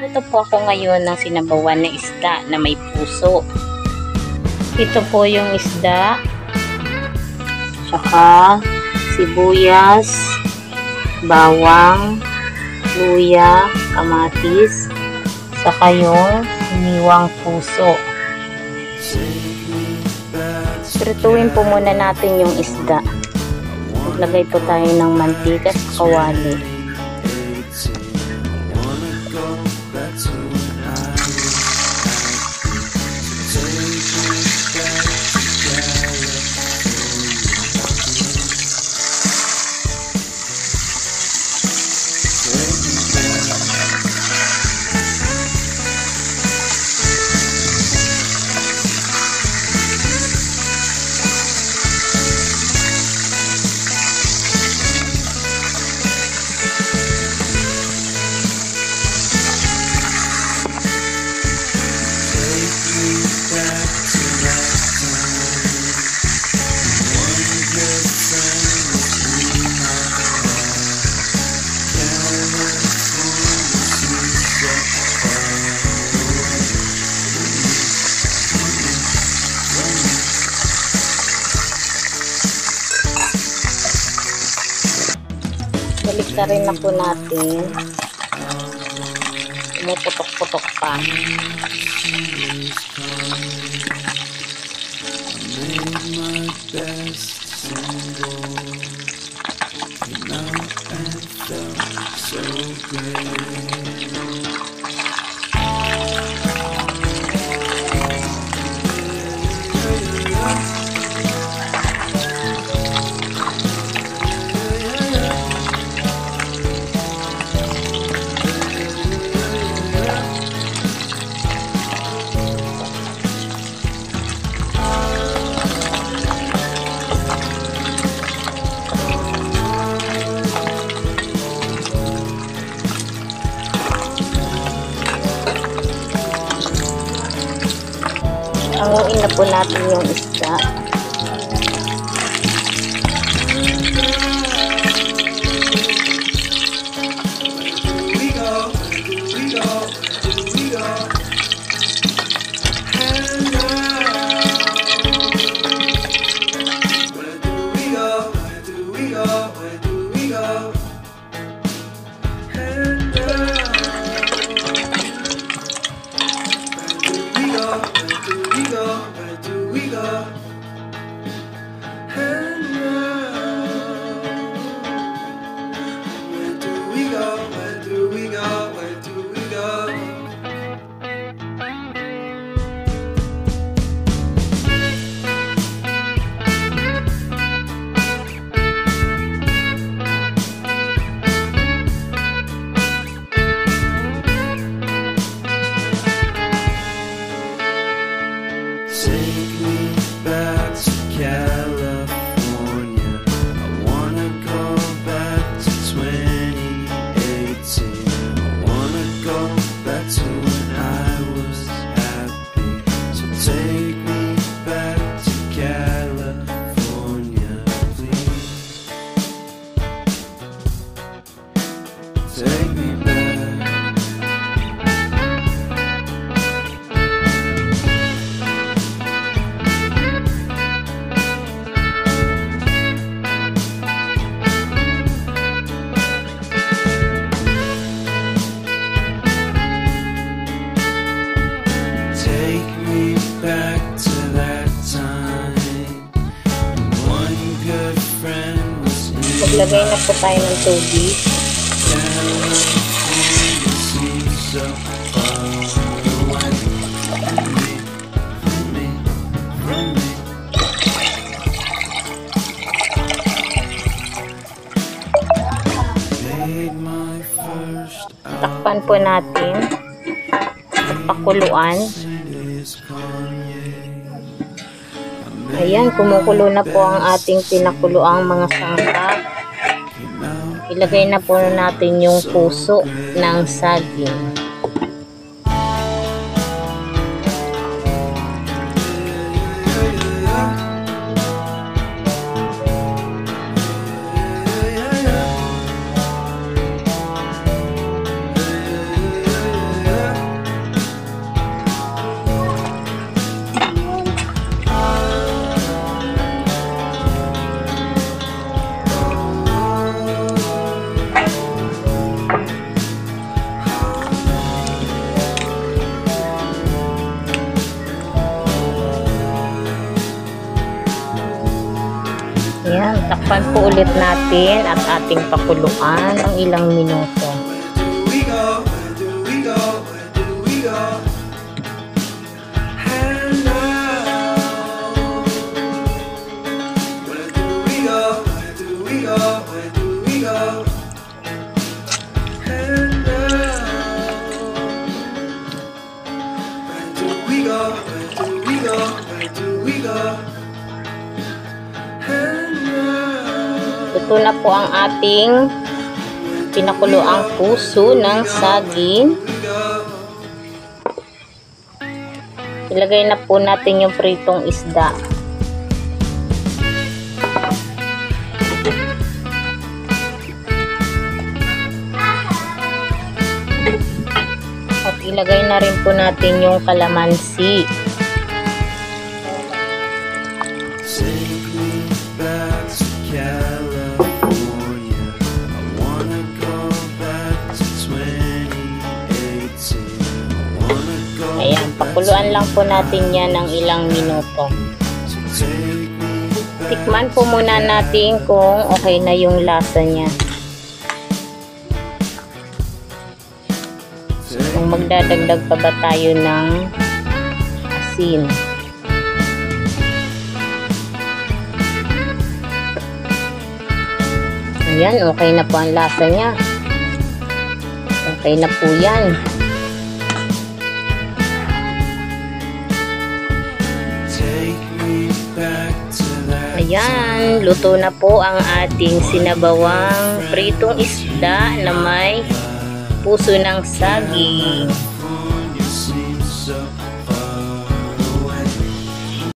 Ito po ako ngayon ng sinabawan na isda na may puso. Ito po yung isda. Saka sibuyas, bawang, luya, kamatis, saka yung siniwang puso. Prituin po muna natin yung isda. Maglagay po tayo ng mantika sa kawali. Baliktarin na po natin. Pumuputok-putok pa. Hanguin na po natin yung isda. Take me back to California. I wanna go back to 2018. I wanna go back to when I was happy. So take me back to California, please. Take me back. Take me back to that time. One good friend was in Maglagay na po tayo ng tubig. seems so far away from me. Made my first Takpan po natin. Pakuluan. Ayan, kumukulo na po ang ating pinakuluang mga sangkap. Ilagay na po natin yung puso ng saging. Takpan po ulit natin at ating pakuluan ng ilang minuto. Ito na po ang ating pinakuloang puso ng saging. Ilagay na po natin yung pritong isda. At ilagay na rin po natin yung kalamansi. Ayan, pakuluan lang po natin yan ng ilang minuto. Tikman po muna natin kung okay na yung lasa niya. Kung magdadagdag pa ba tayo ng asin. Ayan, okay na po ang lasa niya. Okay na po yan. Ayan, luto na po ang ating sinabawang pritong isda na may puso ng saging.